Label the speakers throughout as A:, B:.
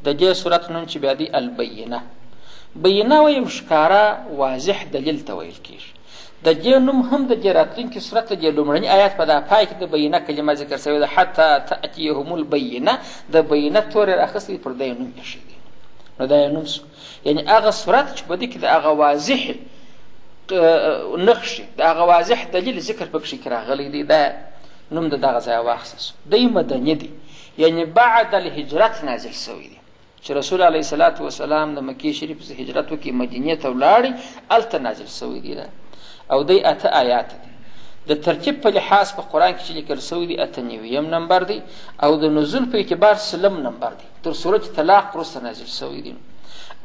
A: د دې سورت نوم چې بیا دی البینه. بینه یو ښکاره واضح دلیل ته ویل کېږي. د دې نوم هم د دې راتلونکي سورت د دې لومړني آیات په دا پای کې د بینه کلمه ذکر شوې ده، حتی تأتیهم البینه. د بینه توری راخیستی پر دې نوم ایښی دی. نو دا یې نوم سو، یعنې هغه سورت چې په دې کې د هغه واضح نقشې د هغه واضح دلیل ذکر پکښې کې راغلی دی، دا نوم د دغه ځایه واخیسته سو. دی مدني دی، یعنې بعد الهجرت نازل شوی دی چې رسول علیه صلات وسلام د مکې شریف څخه هجرت وکړي مدینې ته ولاړی، هلته نازل شوی دی. او دی 8 آیات دی. د ترتیب په لحاظ په قرآن کې چې لیکل شوی دی 98 نمبر دی، او د نزول په اعتبار 30 نمبر دی، تر سورت طلاق وروسته نازل شوی دی.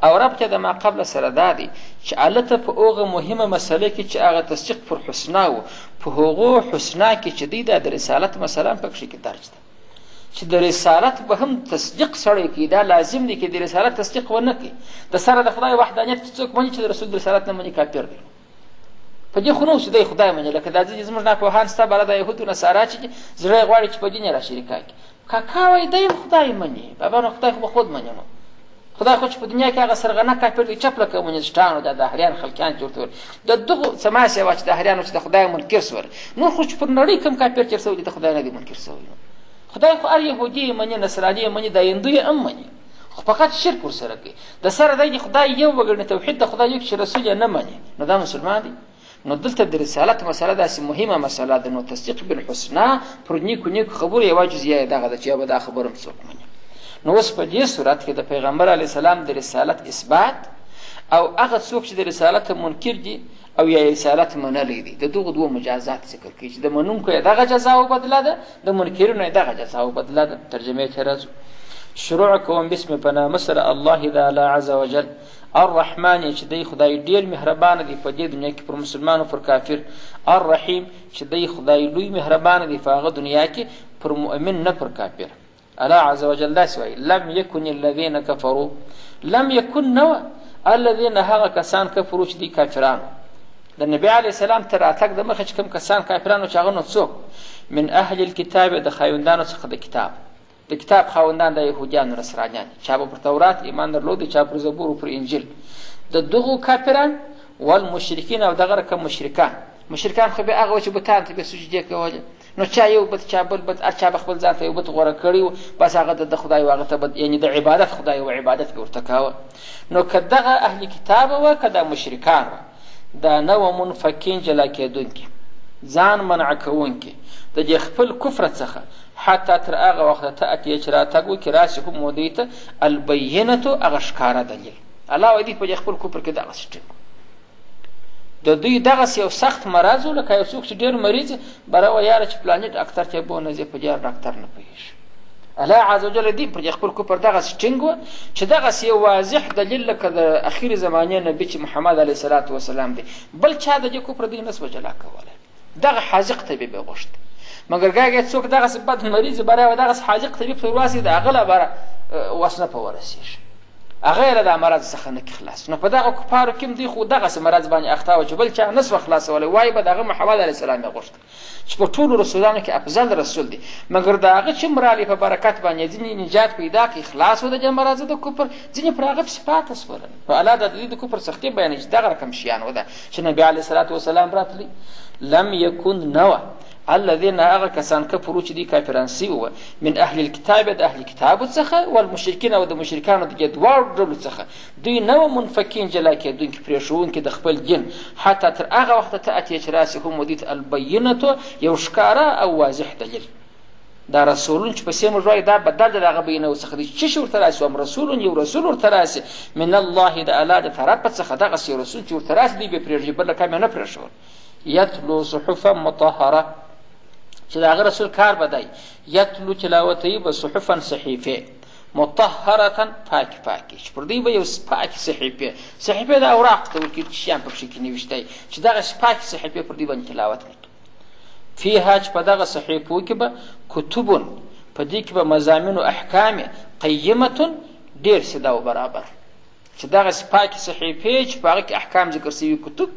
A: او ربط د ما قبل سره دا دی چې هلته په هغه مهمه مسله کې چې هغه تصدیق پر حسنا و، په هغو حسنا کې چې دی د رسالت مسله هم پکښې کې درج ده، چې د رسالت به هم تصدیق سړی کوي. دا لازم دی چې د رسالت تصدیق ونه کړي. د سره د خدای وحدانیت چې څوک مني چې د رسول د رسالت نه مني کافر دی. په دې خو نه چې دی خدای مني، لکه دا ځینې زموږ ناپوهان شته بله د یهودو نصارا چې زړه یې غواړي چې په دین یې راشریکا کړي. کاکا وایي دی خدای مني، بابا نو خدای خو به خود مني. نو خدای خو چې په دنیا کې هغه سرغنه کافر دی، چپ لکه کمونیسټانو دا دهریان خلقیان جوړ کړل. د دغو سماسې وه چې دهریانو چې د خدای منکر شول. نور خو چې پر نړۍ کوم کافر تېر شوی دی د خدای نه دی منکر شوی. خدای خو هر یهودي یې مني، نصراني یې مني، د هندو یې هم مني، خو فقط شرک ورسره کوي. د سره دی خدای یو وګڼي، توحید د خدای یو چې رسول یې نه مني، نو دا مسلمان دی. نو دلته د رسالت مسله داسې مهمه مسله ده. نو تصدیق بالحسنا پر نیکو نیکو خبرو یوه جزیه یې دغه ده چې یا به دا خبره هم څوک مني. نو اوس په دې صورت کې د پیغمبر علیه السلام د رسالت اثبات، او هغه څوک چې د رسالت منکر دي او یا رسالت منلی دی، د دغو دوه مجازات ذکر کوي چې د منونکو یې دغه جزا و بدله ده، د منکرینو یې دغه جزا و بدله ده. ترجمې ته راځو. شروع کوم بسم په نامه سره الله د الله عز وجل الرحمن چې دی خدای ډېر مهربانه دی په دې دنیا کې پر مسلمان او پر کافر، الرحیم چې دی خدای لوی مهربانه دی په هغه دنیا کې پر مؤمن نه پر کافر. الله عز وجل داسې وایي لم یکن الذین کفروا، لم یکن نوه الذین هغه کسان کفرو چې دی کافرانو. د نبی علیه السلام تر راتګ د مخه چې کوم کسان کافرانو چې هغه نو څوک من اهل الکتاب د خاوندانو څخه د کتاب، د کتاب خاوندان د یهودیانو نصرانیان، چا به پر تورات ایمان درلود، چا پر زبور او پر انجیل. د دغو کافران والمشرکین او دغه رقم مشرکان خو به هغه چې بتان ته به سجدې کولې، نو چا یو بت چا بل بت، چا به خپل ځان ته یو بت غوره کړی و، بس هغه د خدای و هغه ته یعنې د عبادت خدای و عبادت به ورته کاوه. نو که دغه اهل کتاب وه که دا مشرکان وه، دا نه و منفکین جلا کېدونکي، ځان منع کوونکي د دې خپل کفر څخه، حتی تر هغه وخته تأتي چې راتګ وکړي راسي هم مودې ته البینة هغه ښکاره دلیل. الله وایي دوی په دې خپل کفر کې دغسې ټینګ د دوی دغسې یو سخت مرض و، لکه یو څوک چې ډېر مریض بره و یاره چې فلاني ډاکټر ته یې بونه ځې په دې ډاکټر نه پوهېږي. الله عز وجل دوی پر دې خپل کفر دغسې ټینګ وه چې دغسې یو واضح دلیل لکه د اخري زمانې نبي چې محمد علیه صلات وسلام دی، بل چا د دې کفر دوی نه سوه جلا کولی. دغه حاذق طبیب یې غوښت، مګر ګاګې څوک دغسې بد مریض بره و دغسې حاذق طبیب ته ورواسي، د هغه لپاره وس نه په ورسېږي، هغه یې له دا مرض څخه نه خلاص. نو په دغه کفارو کې هم دوی خو دغسې مرض باندې اخته وه چې بل چا نه سوه خلاصولی، وایي به د هغه محمد علیه السلام یې غوښت چې په ټولو رسولانو کې افضل رسول دی، مګر د هغه چې مرالې په برکت باندې ځینې نجات پیدا کړي، خلاص و د دې مرضه د کفر، ځینې پر هغه پسې پاته سول. په الله د دوی د کفر سختي بیانوي چې دغه رقم شیان و ده چې نبي علیه صلات وسلام راتلی. لم یکن نوه الذین هغه کسان کفرو چې دی کافران سوي وه من اهل الکتاب د اهل کتابو څخه والمشرکین او د مشرکانو د دې دواړو ډلو څخه، دوی نه وه منفکین جلا کېدونکي پرېښوونکي د خپل دین، حتی تر هغه وخته تأتي چې راسي هم ودې ته البینة یو ښکاره او واضح دلیل. دا رسولون چې پسې موږ وایو دا بدل د هغه بینو څخه دی چې شي ورته راسي، هم رسولون یو رسول ورته راسي من الله د الله د طرفه څخه دغسې یو رسول چې ورته راسي دوی به پرېږدي، بل کم یې نه پرېښول. یتلو صحفا مطهره چې د هغه رسول کار به دی، یتلو تلاوتوي به صحفا صحیفې مطهرة پاکې چې پر دوی به یو پاکې صحیفې د اوراق ته ورکړي چې شیان پکښې کې نوشتی چې دغسې پاکې صحیفې پر دوی باندې تلاوت وکړي. فیها چې په دغه صحیفو کې به کتبون، په دې کې به مضامین و احکام قیمة ډېر سیده و برابر، چې دغسې پاکې صحیفې چې په هغه کې احکام ذکر شوي کتب،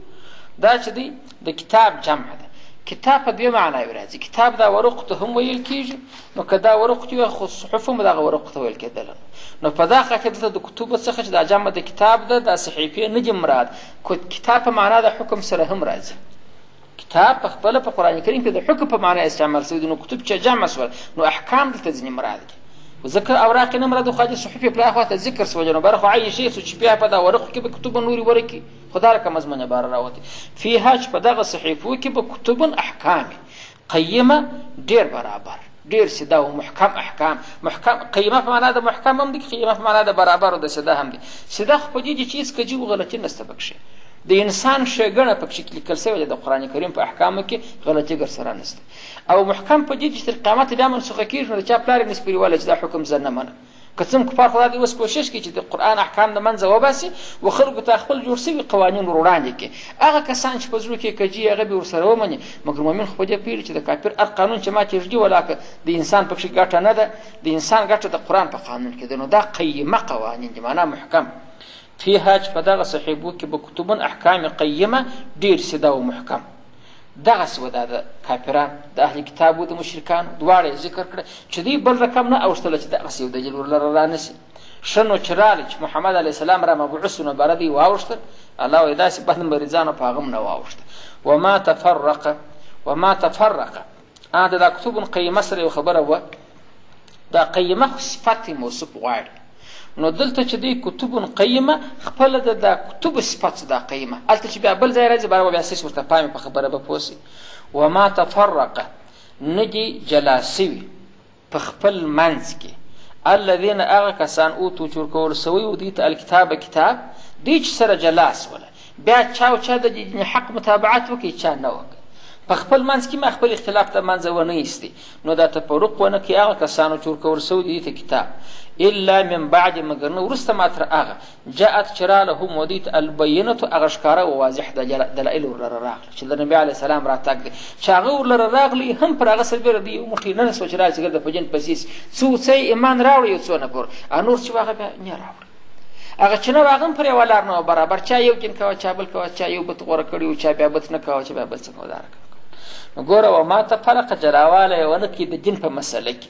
A: دا چې دی د کتاب جمع ده. کتاب په دوه معناوې راځي. کتاب دا ورق ته هم ویل کېږي، نو که دا ورق وي خو صحف هم دغه ورق ته ویل کېدل. نو په دا خاطر دلته د کتبو څخه چې دا جمع د کتاب ده، دا صحیفې نه دي مراد. کتاب په معنا د حکم سره هم راځي. کتاب په خپله په قرآن کریم کې د حکم په معنا استعمال شوی دی، نو کتب چې جمع شول نو احکام دلته ځینې مراد دي. ذکر اوراق نه مراد خو د صحف په اخوا ته ذکر سوی نو برخو عین شی چې بیا په دا ورق کې به کتب نوري ورکی خدای رقم مضمون بار راوتی فيها چې په دغه صحیفو کې به کتب احکام قیمه ډیر برابر ډیر سیده او محکم احکام. محکم قیمه په معنا د محکم هم دي، قیمه په معنا د برابر او د سیده هم دي. سیده خو په دې چې هیڅ کجي او غلطي نشته پکښې، د انسان ښېګڼه پکښې لیکل سوې ده. د قرآن کریم په احکامو کې غلطي ګرسره نشته. او محکم په دې چې تر قیامته بیا منسوخه کېږي، نو د چا پلار یې نه سپېروالی چې دا حکم زه نه منم. که څه هم کفار خو دا دې اوس کوشش کوي چې د قرآن احکام د منځه وباسي و خلکو ته خپل جوړ سوي قوانین ور وړاندې کړي. هغه کسان چې په زړو کې کجي هغه به ورسره ومني، مګر مؤمن خو په دې پوهېږي چې د کافر هر قانون چې ماتې ږدي ولاکه د انسان پکښې ګټه نه ده، د انسان ګټه د قرآن په قانون کې ده. نو دا قیمه قوانین دي، معنا محکم. فيها چې په دغه صحیفو کې به کتبون احکام قیمه ډېر سیده او محکم. دغسې و دا د کافران د اهل کتابو د مشرکانو دواړه یې ذکر کړه چې دوی بل رقم نه اوښتله چې دغسې یو دلیل ورلره رانشي. ښه نو چې راغلې چې محمد علیه السلام را مبعوث نو باره دوی واوښتل. الله وایي داسې بد مریضانو په هغه هم نه واوښته. وما تفرقه دا کتب قیمه سره یو خبره وه. دا قیمه خو صفت موصوف غواړي، نو دلته چې دی کتب قیمه خپله د دا کتب صفت دا قیمه. هلته چې بیا بل ځای راځي بیا بیا سیس ورته پامې په خبره به پوه سي. وما تفرقه نه دي جلا سوي په خپل منځ کې الذین هغه کسان اوتو چې ورکول سوی و دوی ته الکتاب کتاب، دوی چې سره جلا سوله بیا چا و چا د حق متابعت وکړي چا نه وکړي. په خپل منځ کې ما خپل اختلاف ته منځه ونه ایستي، نو دا تفرق ونه کړي هغه کسانو چې ورکول سوي دوی ته کتاب الا من بعد مګر نه وروسته ما تر هغه جاءت چې رالهم و دوی ته البینة هغه ښکاره و واضح دلایل ورلره راغله چې د نبي علیه السلام راتګ دی چې هغه ورلره راغلي هم پر هغه سربېره دی یو مخکې نه سوچ راسي ګرده په جن پسیس څو ایمان راوړي یو څو نه پور نور چې هغه بیا نه راوړي. هغه چې نه هغه هم پر یوه لار نه برابر، چا یو دین کوه چا بل کوه، چا یو بت غوره کړي و چا بیا بت نه کوه چا بیا بل څه کوه. دا نو ګوره وما تفرقه جلاواله یې ونه کړي د دین په مسله کې.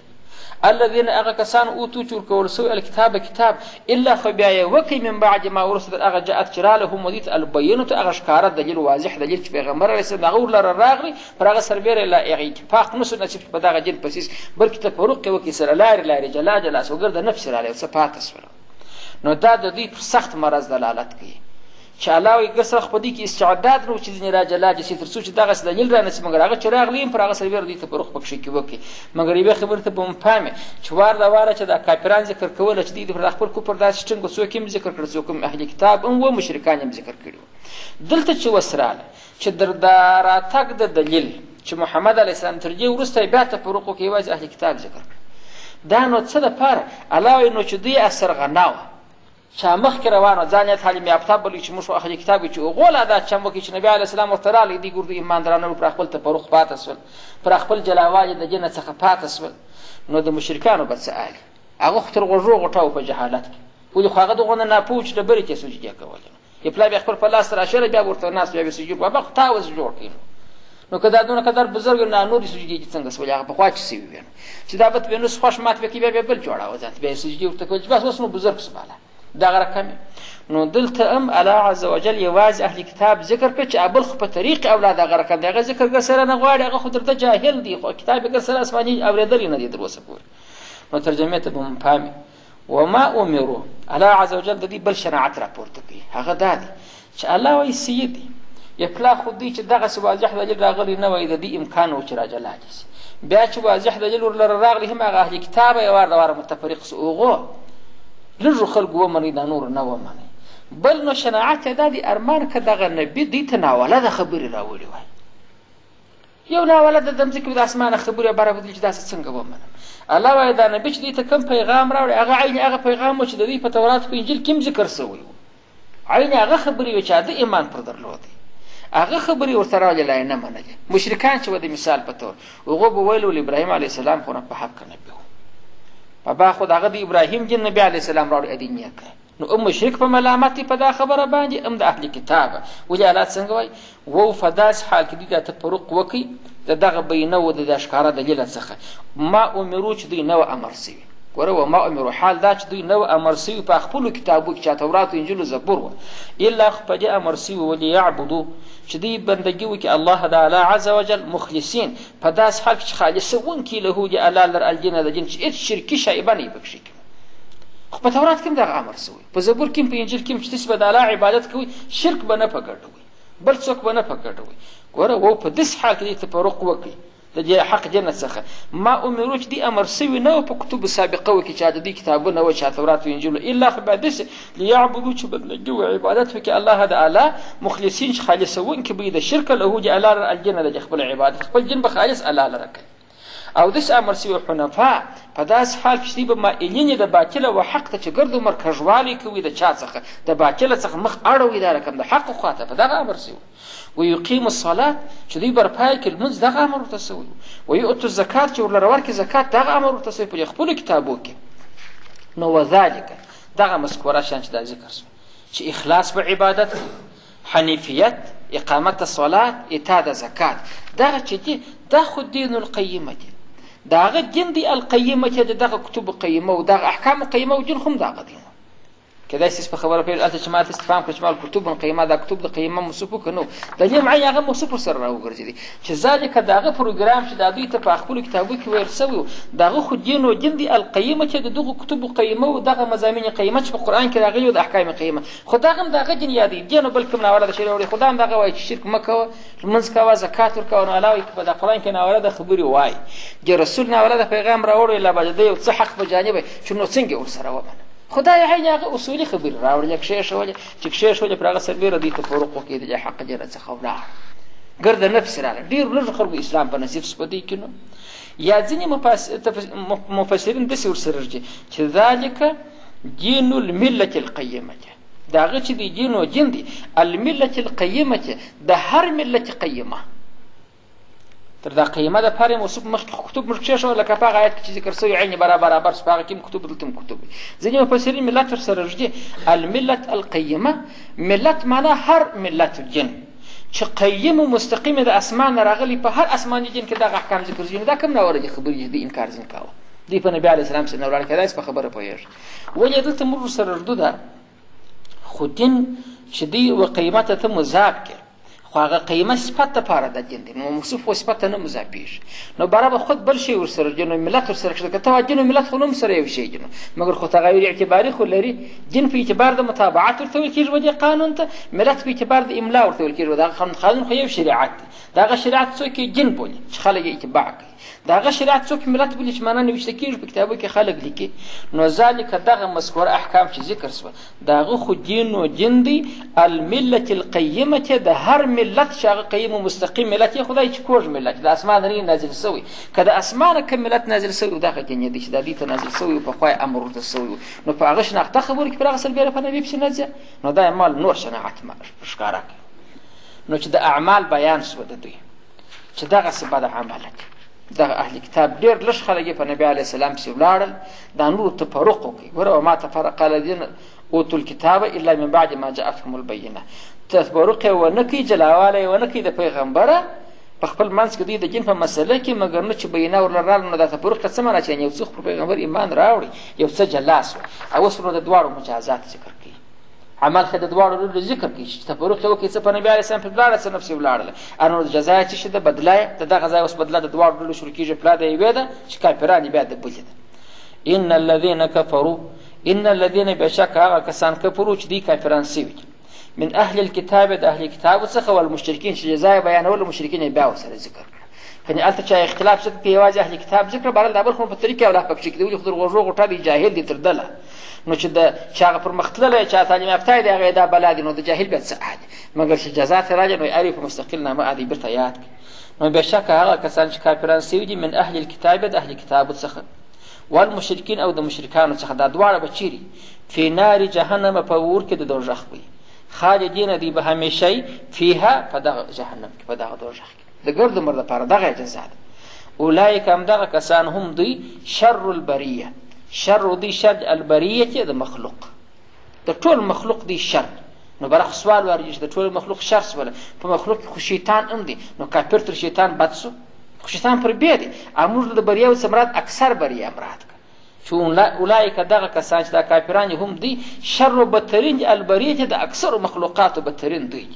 A: الذین هغه کسان اوتو چې ورکول سوی الکتاب کتاب الا خو بیا یې وکړي من بعد ما وروسته د هغه جاءت چې رالهم و دوی ته البینة هغه ښکاره دلیل واضح دلیل چې پیغمبر علیه السلام هغه ورلره راغلی پر هغه سربېره لا هغه اتفاق نه سو نصیب په دغه دین پسیس بلکې تفرق یې وکړي سره لارې جلا سو ګرده نفس رالی څه پاته سوله. نو دا د دوی پر سخت مرض دلالت کوي چې الله وایي ګر سره خو په دې کې استعداد نه و چې ځینې را جلا جسي تر څو چې دغسې دلیل رانسي، مګر هغه چې راغلي هم پر هغه سربېره دوی تفرق پکښې کې وکړي. مګر یوې خبرې ته به مو پام وي چې وار د واره چې دا کافران ذکر کوله چې دوی د خپل کفر داسې ټینګ څوک هم ذکر کړه څوک هم اهل کتاب هم و مشرکان هم ذکر کړي وو. دلته چې اوس راغله چې د راتګ د دلیل چې محمد علیه السلام تر دې وروسته بیا تفرق وکړي یوازې اهل کتاب ذکر کړه. دا نو څه دپاره الله وایي نو چې دوی اثرغنا وه چا مخکې روانو ځان یې تعلیم یافته بلکې چې موږ خو اهل کتاب چې غوله دا چم وکړي چې نبي علیه السلام ورته راغلی دوی ګوردو ایمانداران ول پر خپل تفرق پاته سول، پر خپل جلاوالي د دین څخه پاته سول. نو د مشرکانو به څه آلي هغه خو تر غوږو غټاو په جهالت کې ولې خو هغه دغونه ناپوه چې ډبرې کې سجدې کولې یې پلا بیا خپل په لاس راشله بیا ورته ناست بیا به سجود بابا خو تا اوس جوړ کړي. نو که دا دونه قدر بزرګ نه نورې سجدې څنګه سولې هغه پخوا چې سوي وي چې دا به نو خوښ مات وکړي بیا بل جوړاوه ځان بیا سجدې ورته کوي چې بس اوس نو بزرګ سباله دغه رقم. نو دلته هم الله عز وجل یوازې اهل کتاب ذکر کړ چې ابل خو په طریق اولاد هغه رقم دی هغه ذکر ګر سره نه غواړي هغه خو درته جاهل دی خو کتاب ګر سره اسماني اورېدلی نه دی تر اوسه پورې. نو ترجمې ته به مو پام وي وما امروا الله عز وجل د دې بل شرایط راپورته کوي هغه دا دی چې الله وایي سیدي یپلا خو دوی چې دغسې واضح دلیل راغلی نه وایي د دې امکان و چې راجلا دي سي بیا چې واضح دلیل ورلره راغلی هم هغه اهل کتابه یې وار د واره متفرق سو هغو لږو خلکو ومنئ دا نور نه ومنئ. بل نو شناعت دا دی ارمان که دغه نبي دوی ته ناوله د خبرې راوړې وای یو ناوله د ځمکې د اسمانه خبرې برابدلي چې داسې څنګه ومنم. الله وایي دا نبي چې دوی ته کوم پیغام راوړی هغه عین هغه پیغام و چې د دوی په تورات په انجیل کې هم ذکر سوی و عین هغه خبرې وې چې د ایمان پر درلودی هغه خبرې ورته راوړلې نه منلې. مشرکان چې و د مثال په طور هغو به ویل ابراهیم علیه السلام خو نه په حق نبي و بابا خو د هغه د ابراهیم دین نبي علیه السلام راوړی ادین یې کړی نو مشرک په ملامت په دا خبره باندې د اهل کتاب ولې الله څنګه وایي و په داس حال کې د تفرق وکي دغه بینه و د اشکاره دلیل څخه ما امرو چې دوی نو امر سوي ګوره و ما امرو حال دا چې دوی نو امر سوي په خپل کتابو کې چې تورات او انجیل او زبور و الا په دې امر سوي وليعبدوا چې دوی بندګي وکي الله تعالی عز وجل مخلصین په داس حال کې خالصون کې له دی الله لر الجنه د جن چې هیڅ شرکی شی باندې بخښي خو په تورات کې دغه امر سوي په زبور کې په انجیل کې چې تسبه د الله عبادت کوي شرک به نه پکړوي بل څوک به نه پکړوي ګوره و په داس حال کې تفرق وکي د حق جنت څخه ما امرو چې دی امر سوي نه په کتب سابقه وکي چې د دې کتابونه و چې تورات او انجیل الا فبدس ليعبدوا چې بندګي او عبادت وکي الله تعالی مخلصین خالصون کې به د شرک له دی الله الجنه د خپل عبادت خپل جن به خالص الله لرکه او داس امر سوي حنفاء په داس حال کې دی به مائلین د باطل او حق ته چې ګرد عمر کژوالي کوي د چا څخه د باطل څخه مخ اړوي دا رقم د حق خواته په دغه امر سوي ويقيم الصلاه چې دوی برپای کې لمونځ دغه امر ورته سوي ويؤتوا الزکات چې ورلره ورکړي زکات دغه امر ورته سوي په خپل کتابو کې نو وذالک دغه مذکوره شان چې د ذکر سو چې اخلاص په عبادت حنیفیت اقامت الصلاه ایتاء الزکات دغه چې دي دا خو دین القیمه دي دغه دین دی القیمه چې دغه کتب قیمه او دغه احکام قیمه او دین هم دغه دي كذا يسيس بخبر في الألت جماعة استفهام كجمال كتب قيمة دا كتب قيمة مصوبو كنو دا جمع معي هغه مصوب سر راو ګرځي چې ذلك داغه پروګرام چې دا دوی ته په خپل کتابو کې ورسوي داغه خو دین او جن دي القیمه چې دغه کتب قیمه او دغه مضامین قیمه چې په قران کې راغلي او د احکام قیمه خداغه دغه جن یادي دین بل کوم ناوړه د شریعه خدام دغه وایي چې شرک مکه منځ کا زکات ورکو نه علاوه په د قران کې ناوړه د خبري وایي چې رسول ناوړه د پیغام راوړل لا بجده یو څه حق په جانب چې نو څنګه ورسره وبنه خدای هغه اصولي خبر راوړل کې شوله چې کې شوله پر هغه سربېره دي تفرق کې د حق جره څخه ولا ګرد نفس راغله ډیر لږ خلکو اسلام په نصیب سپدي کینو یا ځینې مفسرین د سور سرجه چې ذالک دین الملت القیمه داغه چې دی دین او جن دي الملت القیمه د هر ملت قیمه تر دا قیمه د پاره موصوف مخ کتب مرکشه شو لکه په آیت کې چې ذکر شوی عین برابر سپاغه کې کتب دلته کتب ځینې مفسرین ملت سره رجدي الملت القیمه ملت معنا هر ملت الجن چې قیم او مستقیم د اسمان راغلی په هر اسماني جن کې د احکام ذکر شوی دا کوم نور دي خبرې دي انکار ځین کاوه دی په نبی علی السلام سره نور کړه په خبره پوهیږي ولې دلته مر سره ردو ده خو دین چې دی او قیمته ته مضاف کې خو هغه قیمه صفت لپاره د دین دی نو موصوف او صفت نه مضافیش نو برابر خود بل شی ورسره جنو ملت ورسره کړه ته جنو ملت خو نوم سره یو شی جنو مګر خو تغیر اعتباری خو لري جن په اعتبار د متابعت ورته ویل کېږي د قانون ته ملت په اعتبار د املا ورته ویل کېږي دا قانون خو یو شریعت دا شریعت څوک جن بولي چې خلک اتباع کوي داغه شریعت څوک ملت بلی چې معنا نوشته کېږي په کتابو کې خلک لیکي نو ذالک دغه مذکور احکام چې ذکر شوه داغه خو دین او جن دی الملت القیمه د هر ملت شاغه قیم او مستقیم ملت خدای چې کوژ ملت د اسمان نه نازل شوی کله اسمان کې ملت نازل شوی دغه دین دی چې د دې ته نازل شوی په خوای امر ته شوی نو په هغه شناخته خبر کې پر هغه سر بیره په نبی په نځه نو دا مال نور شناعت ما ښکارا نو چې د اعمال بیان شو د دوی چې دغه سبب د عملت دغه اهل کتاب ډیر لږ خلک په نبی علی السلام سره ولاړل دا نور تفرق کوي ګوره ما تفرق الذين اوتوا الكتاب الا من بعد ما جاءتهم البينه تفرق ونکي جلاواله ونکي د پیغمبره په خپل منځ کې د جن په مسله کې مګر نه چې بینه ورلرال نو د تفرق څه معنا چې یو څوک په پیغمبر ایمان راوړي یو څه جلاس او اوس نو د دواړو مجازات ذکر کوي عمل خد دواړو ذکر کوي چې تفرق یو کې څه په نبی علی السلام په بلاړه څه نفسي ولاړل انو جزا چې د بدلای دغه ځای اوس بدله د دواړو شروع کیږي په لاره یوه ده چې کافرانه بیا د بل ده ان الذين كفروا ان الذين بشك هغه کسان کفرو چې دي کافران سوي من اهل الكتاب د اهل کتاب څخه والمشرکین چې جزای بیانول مشرکین بیا وسره ذکر کني البته چې اختلاف شته په یوازې اهل کتاب ذکر بل د بل خو په طریقې ولا په شکل دی خو غوږو غټه دی جاهل دي تر دله نو چې د چاغه پر مختلله چې تعلیم یافته دی هغه د بلاد نو د جاهل به څه عادي مګر چې جزات راځي نو عارف مستقل نامه عادي برته یاد نو بشک هغه کسان چې کافران سوي دي من اهل الكتاب د اهل کتاب څخه والمشرکین او د مشرکانو څخه دا دواړه بچيري په نار جهنم په ور کې د دوزخ وي خالدین دی به همیشه فيها فدغ جهنم کې فدغ دوزخ د ګرد مرد لپاره دغه جزا ده اولئک هم دغه کسان هم دوی شر البریه شر دی شر البریه د مخلوق د ټول مخلوق دی شر. نو برخ سوال ورجي چې د ټول مخلوق شر سوله، په مخلوق خو شیطان هم دی، نو کافر تر شیطان بد سو؟ خو شیطان پر بیا دی. امور د بریاو څخه اکثر بریا مراد چې اولئک دغه کسان چې دا کافران هم دي شر و بدترین البریه د اکثر مخلوقاتو بدترین دوی.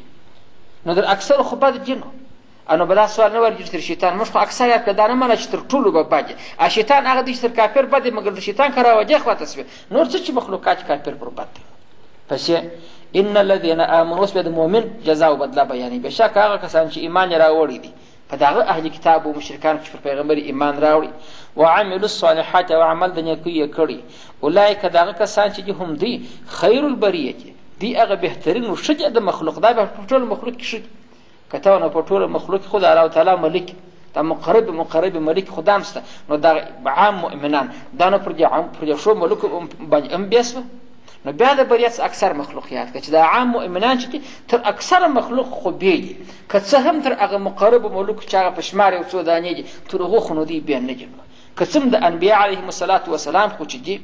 A: نو در اکثر خو بد دي. نو بلا سوال نه ورجي تر شیطان موږ خو اکثر یا پیدا نه منه چې تر ټولو به بد. شیطان هغه دي چې تر کافر بد مګر د شیطان کرا وجه خو تاسو نور څه چې مخلوقات کافر پر بد دي. پس ان الذين امنوا بد مؤمن جزاء بدلا بیانې بشک هغه کسان چې ایمان راوړي دي په دغه اهل کتاب او مشرکان چې پر پیغمبر ایمان راوړي وعملوا الصالحات او عمل د نیکۍ کړي اولئک دغه کسان چې هم دي خیر البریه دي هغه بهترین او شجاع د مخلوق دا په ټول مخلوق کې شي کته نو په ټول مخلوق خدای الله تعالی ملک دا مقرب ملک خدام است. نو دا عام مؤمنان دا نه پر شو ملک باندې ام بیسو. نو بیا د بریت اکثر مخلوقیات که چې دا عام مؤمنان چې تر اکثر مخلوق خو بیږي که څه هم تر هغه مقرب ملوک چې هغه په شمار یو څو دانې دي تر هغو خو نو دی بیا نه دي. که څه د انبیا علیهم الصلاة وسلام خو چې دي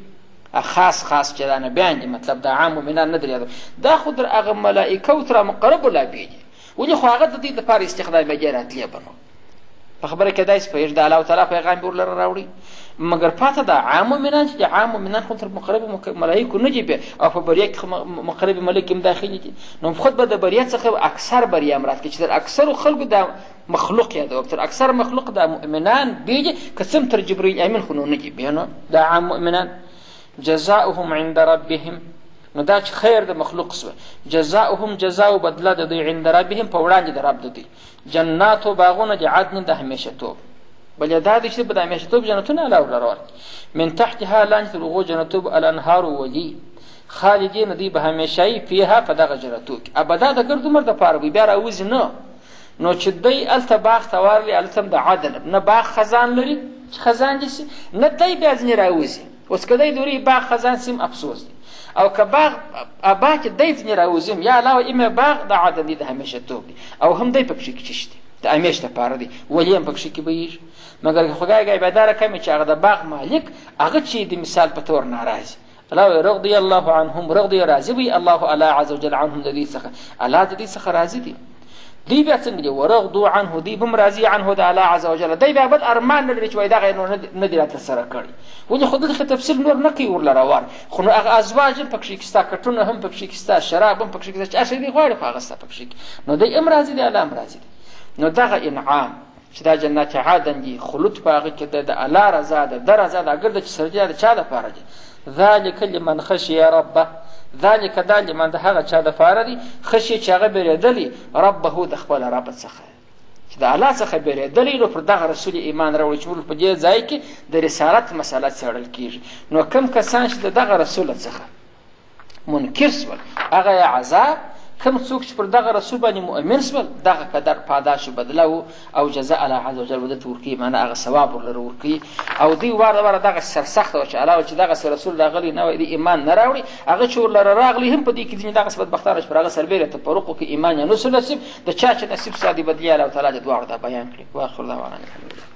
A: خاص چې دا نبیان دي، مطلب دا عام مؤمنان نه درېږي، دا خو در هغه ملائکه او تر مقرب لا بیږي. ولې خو هغه د دې لپاره استخدام یې راتللی بنو په خبره کې داسې پوهېږي د الله تعالی پیغام به ورلره راوړي. مګر پاته دا عام مؤمنان چې عام مؤمنان خو تر مقرب ملایکو نه دي او په بریا کې مقرب ملک هم داخلي دي. نو خود به د بریا څخه اکثر بریا مراد کې چې تر اکثرو خلکو دا مخلوق یا د تر اکثر مخلوق دا مؤمنان بیږي قسم تر جبرئیل امین خو نه دي بیا نو دا عام مؤمنان. جزاؤهم عند ربهم نو دا چې خیر د مخلوق سوه جزاؤهم جزاء بدله د دوی عند ربهم په وړاندې د رب د دوی جنات و باغونه د عدن د همیشه توب. بل دا دي چې په د همیشه توب جنتونه الله ورلره من تحتها لاندې تر هغو جنتوب الانهار ولي خالدین دی به همیشهی فیها په دغه جنتو کې ابدا د ګرد عمر دپاره وي بیا راوځي نه. نو چې دی هلته باغ ته ورلي هلته هم د عدن نه باغ خزان لري چې خزان دي سي نه دی بیا ځینې راوځي. اوس که دی دوری باغ خزان سیم افسوس دی او که باغ ابا چې دی ځینې راوځي یا علاوه ایمه باغ د عدن دی د همیشه توب دی او هم دی پکښې کې چشتي د همیش دپاره دی ولي هم پکښې کې بهیږي. مګر خدای ګایبداره کمې چې هغه د باغ مالک هغه چې د مثال په طور ناراضي الله رضي الله عنهم رضي راضي وي الله الله عز وجل عنهم د دې څخه الله د دې څخه راضي دي. دی بیا څنګه دي ورغضوا عنه دی هم راضي عنه د الله عز وجل دی بیا بل ارمان نه لري چې وای دغه نور نه دي راته سره کړي. ولې خو دغه تفسیر نور نه کوي ورله روان خو نو هغه ازواج هم پکښې کې ستا کټونه هم پکښې کې ستا شراب هم پکښې کې چې هر شی دی غواړي خو هغه ستا پکښې کې نو دی هم راضي دی الله هم راضي دی. نو دغه انعام چې دا جنت عدن دي خلود په هغه کې د الله رضا ده د رضا ده اګر د چې سرجا د چا دپاره دي ذلک لمن خشي ربه ذلک دا لمن د هغه چا دپاره دي خشي چې هغه بیرېدلي ربه د خپل رب څخه چې د الله څخه بیرېدلي نو پر دغه رسول ایمان راوړي چې موږ په دې ځای کې د رسالت مسله څېړل کېږي. نو کم کسان چې د دغه رسول څخه منکر سول هغه یې عذاب کم څوک چې پر دغه رسول باندې مؤمن سول دغه قدر پاداش بدله او جزاء الله عز وجل ودته ورکوي معنی هغه ثواب ورلره ورکوي. او دوی واره دغه سرسخته وه چې علاوه چې دغسې رسول راغلی نه وای د ایمان نه راوړي هغه چې ورلره راغلي هم په دې کې ځینې دغسې بدبختانه چې پر هغه سربیره تفرقو کې ایمان یې نسو نصیب د چا چې نصیب سادي بدلي الله تعالی د دواړو دا بیان کړي. واخر دعوانا الحمدلله.